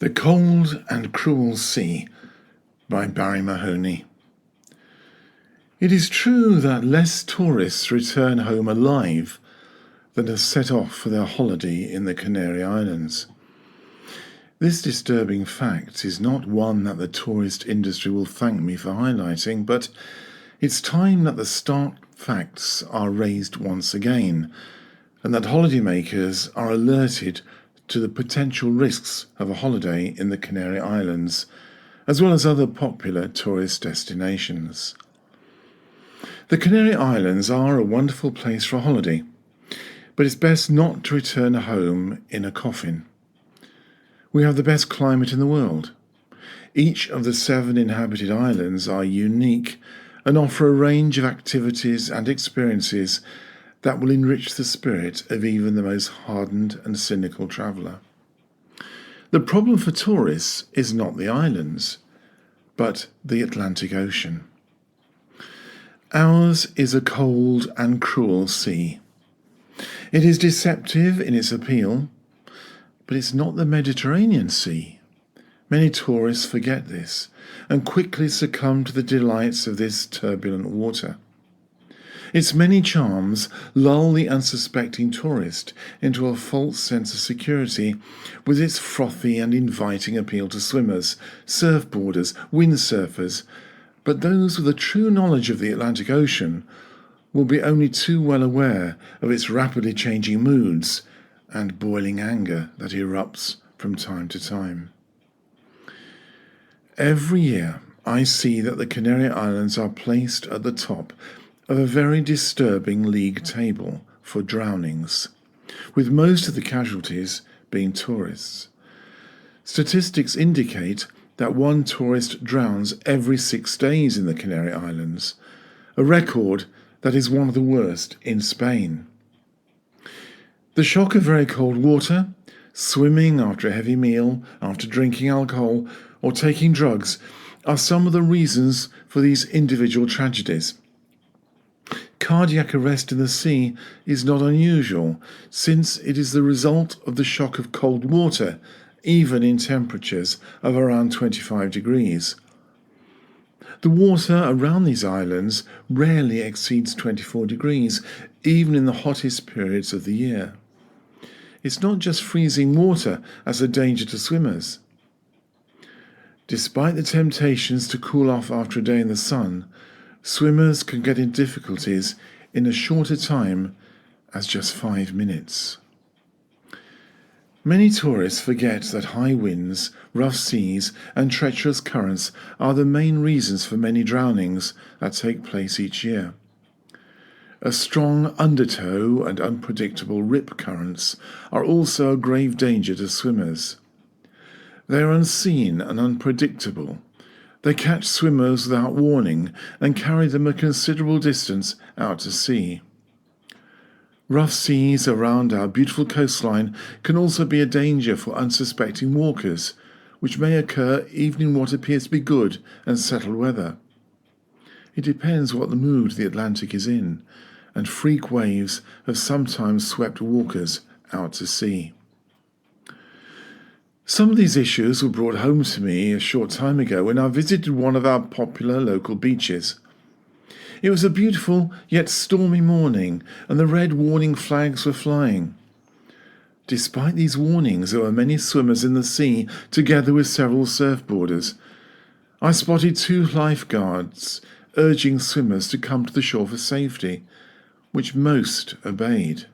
The Cold and Cruel Sea by Barrie Mahoney. It is true that less tourists return home alive than have set off for their holiday in the Canary Islands. This disturbing fact is not one that the tourist industry will thank me for highlighting, but it's time that the stark facts are raised once again, and that holidaymakers are alerted to the potential risks of a holiday in the Canary Islands, as well as other popular tourist destinations. The Canary Islands are a wonderful place for a holiday, but it's best not to return home in a coffin. We have the best climate in the world. Each of the 7 inhabited islands are unique and offer a range of activities and experiences that will enrich the spirit of even the most hardened and cynical traveller. The problem for tourists is not the islands, but the Atlantic Ocean. Ours is a cold and cruel sea. It is deceptive in its appeal, but it's not the Mediterranean Sea. Many tourists forget this and quickly succumb to the delights of this turbulent water. Its many charms lull the unsuspecting tourist into a false sense of security with its frothy and inviting appeal to swimmers, surfboarders, windsurfers, but those with a true knowledge of the Atlantic Ocean will be only too well aware of its rapidly changing moods and boiling anger that erupts from time to time. Every year I see that the Canary Islands are placed at the top of a very disturbing league table for drownings, with most of the casualties being tourists. Statistics indicate that 1 tourist drowns every 6 days in the Canary Islands, a record that is one of the worst in Spain. The shock of very cold water, swimming after a heavy meal, after drinking alcohol, or taking drugs are some of the reasons for these individual tragedies. Cardiac arrest in the sea is not unusual, since it is the result of the shock of cold water, even in temperatures of around 25 degrees. The water around these islands rarely exceeds 24 degrees, even in the hottest periods of the year. It's not just freezing water as a danger to swimmers. Despite the temptations to cool off after a day in the sun, swimmers can get in difficulties in a shorter time as just 5 minutes. Many tourists forget that high winds, rough seas, and treacherous currents are the main reasons for many drownings that take place each year. A strong undertow and unpredictable rip currents are also a grave danger to swimmers. They are unseen and unpredictable. They catch swimmers without warning and carry them a considerable distance out to sea. Rough seas around our beautiful coastline can also be a danger for unsuspecting walkers, which may occur even in what appears to be good and settled weather. It depends what the mood the Atlantic is in, and freak waves have sometimes swept walkers out to sea. Some of these issues were brought home to me a short time ago when I visited one of our popular local beaches. It was a beautiful yet stormy morning, and the red warning flags were flying. Despite these warnings, there were many swimmers in the sea, together with several surfboarders. I spotted 2 lifeguards urging swimmers to come to the shore for safety, which most obeyed.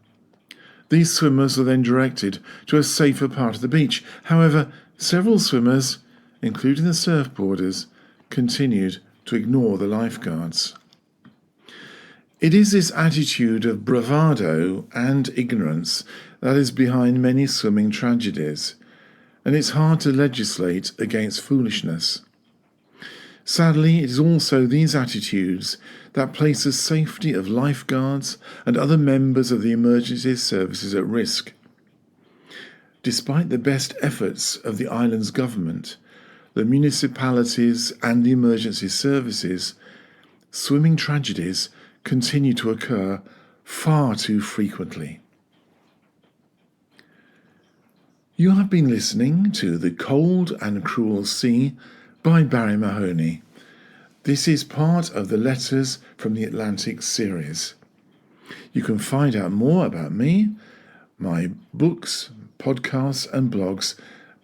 These swimmers were then directed to a safer part of the beach. However, several swimmers, including the surfboarders, continued to ignore the lifeguards. It is this attitude of bravado and ignorance that is behind many swimming tragedies, and it's hard to legislate against foolishness. Sadly, it is also these attitudes that place the safety of lifeguards and other members of the emergency services at risk. Despite the best efforts of the island's government, the municipalities and the emergency services, swimming tragedies continue to occur far too frequently. You have been listening to The Cold and Cruel Sea by Barrie Mahoney. This is part of the Letters from the Atlantic series. You can find out more about me, my books, podcasts and blogs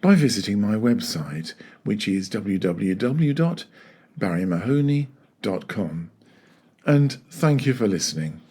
by visiting my website, which is www.barriemahoney.com. And thank you for listening.